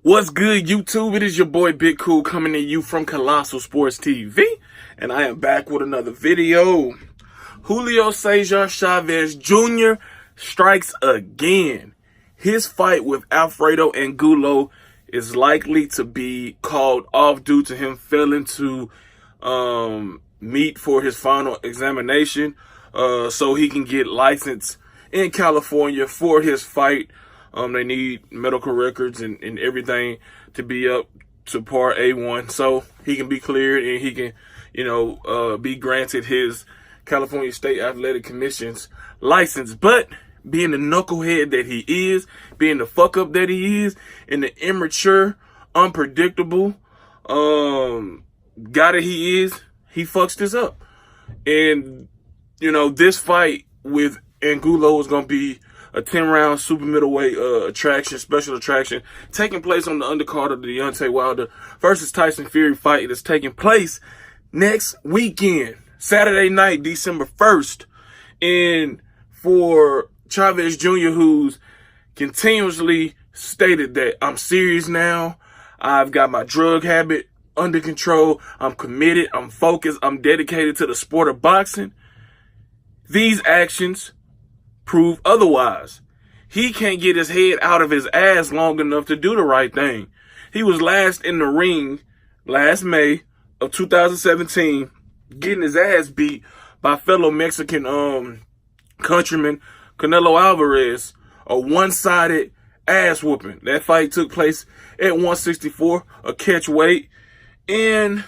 What's good, YouTube? It is your boy Big Cool coming to you from Colossal Sports TV, and I am back with another video. Julio Cesar Chavez Jr. strikes again. His fight with Alfredo Angulo is likely to be called off due to him failing to meet for his final examination, so he can get licensed in California for his fight. They need medical records and everything to be up to par A1, so he can be cleared and he can, be granted his California State Athletic Commission's license. But being the knucklehead that he is, being the fuck up that he is, and the immature, unpredictable guy that he is, he fucks this up. And, this fight with Angulo is going to be a 10-round super middleweight special attraction, taking place on the undercard of the Deontay Wilder versus Tyson Fury fight. It is taking place next weekend, Saturday night, December 1st. And for Chavez Jr., who's continuously stated that I'm serious now, I've got my drug habit under control, I'm committed, I'm focused, I'm dedicated to the sport of boxing, these actions prove otherwise. He can't get his head out of his ass long enough to do the right thing. He was last in the ring last May of 2017, getting his ass beat by fellow Mexican countryman Canelo Alvarez, a one-sided ass whooping. That fight took place at 164, a catch weight, and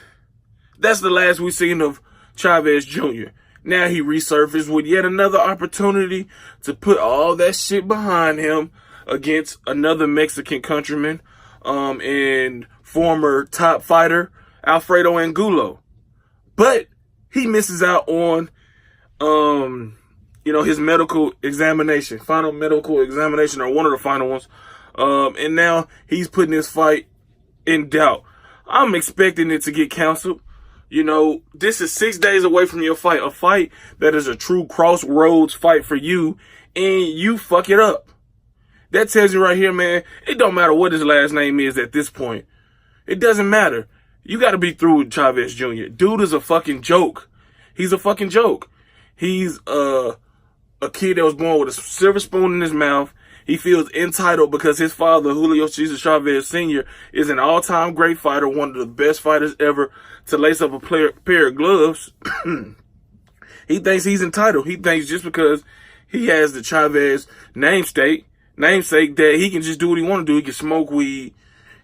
that's the last we've seen of Chavez Jr. Now he resurfaced with yet another opportunity to put all that shit behind him against another Mexican countryman and former top fighter, Alfredo Angulo. But he misses out on, his medical examination, final medical examination, or one of the final ones. And now he's putting his fight in doubt. I'm expecting it to get canceled. This is 6 days away from your fight, a fight that is a true crossroads fight for you, and you fuck it up. That tells you right here, man, it don't matter what his last name is at this point. It doesn't matter. You got to be through with Chavez Jr. Dude is a fucking joke. He's a fucking joke. He's a kid that was born with a silver spoon in his mouth. He feels entitled because his father, Julio Cesar Chavez Sr., is an all-time great fighter, one of the best fighters ever to lace up a pair of gloves. He thinks he's entitled. He thinks just because he has the Chavez namesake that he can just do what he want to do. He can smoke weed.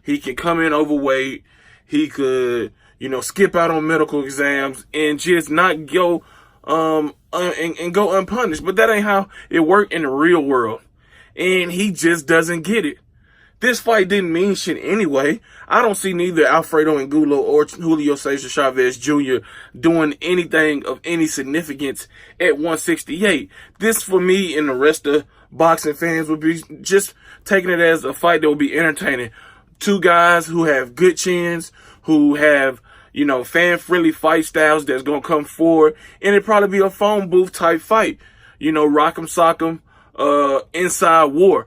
He can come in overweight. He could, skip out on medical exams and just not go and go unpunished. But that ain't how it worked in the real world. And he just doesn't get it. This fight didn't mean shit anyway. I don't see neither Alfredo Angulo or Julio Cesar Chavez Jr. doing anything of any significance at 168. This, for me and the rest of boxing fans, would be just taking it as a fight that would be entertaining. Two guys who have good chins, who have, fan-friendly fight styles that's going to come forward. And it'd probably be a phone booth type fight. Rock'em sock'em. Inside war.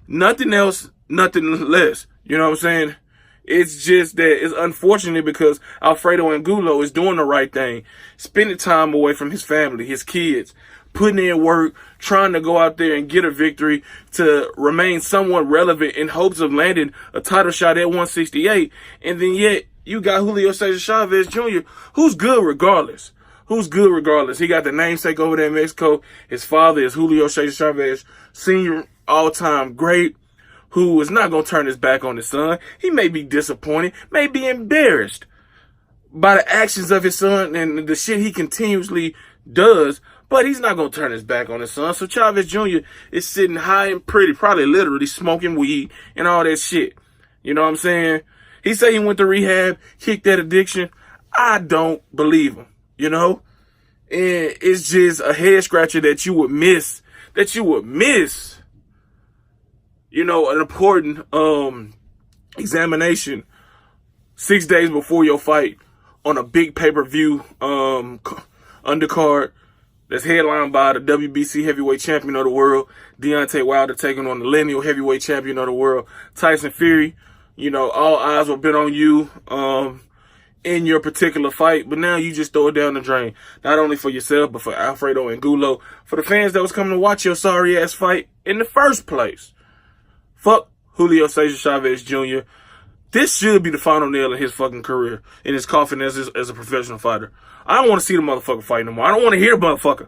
Nothing else, nothing less. You know what I'm saying? It's just that it's unfortunate because Alfredo Angulo is doing the right thing, spending time away from his family, his kids, putting in work, trying to go out there and get a victory to remain somewhat relevant in hopes of landing a title shot at 168. And then yet you got Julio Cesar Chavez Jr., who's good regardless. He got the namesake over there in Mexico. His father is Julio Cesar Chavez Sr., all-time great, who is not going to turn his back on his son. He may be disappointed, may be embarrassed by the actions of his son and the shit he continuously does, but he's not going to turn his back on his son. So Chavez Jr. is sitting high and pretty, probably literally smoking weed and all that shit. You know what I'm saying? He said he went to rehab, kicked that addiction. I don't believe him. And it's just a head scratcher that you would miss, an important examination 6 days before your fight on a big pay-per-view undercard that's headlined by the WBC heavyweight champion of the world, Deontay Wilder, taking on the lineal heavyweight champion of the world, Tyson Fury. You know, all eyes were bent on you in your particular fight, but now you just throw it down the drain. Not only for yourself, but for Alfredo Angulo, for the fans that was coming to watch your sorry-ass fight in the first place. Fuck Julio Cesar Chavez Jr. This should be the final nail in his fucking career, in his coffin as a professional fighter. I don't want to see the motherfucker fight no more. I don't want to hear the motherfucker.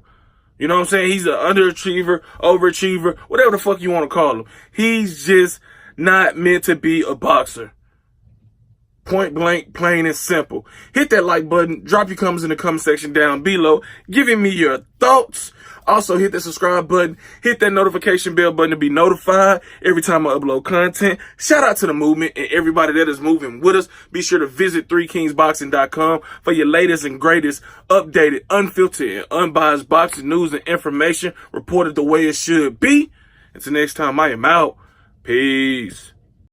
You know what I'm saying? He's an underachiever, overachiever, whatever the fuck you want to call him. He's just not meant to be a boxer. Point blank, plain and simple. Hit that like button. Drop your comments in the comment section down below, giving me your thoughts. Also, hit that subscribe button. Hit that notification bell button to be notified every time I upload content. Shout out to the movement and everybody that is moving with us. Be sure to visit 3kingsboxing.com for your latest and greatest updated, unfiltered, and unbiased boxing news and information reported the way it should be. Until next time, I am out. Peace.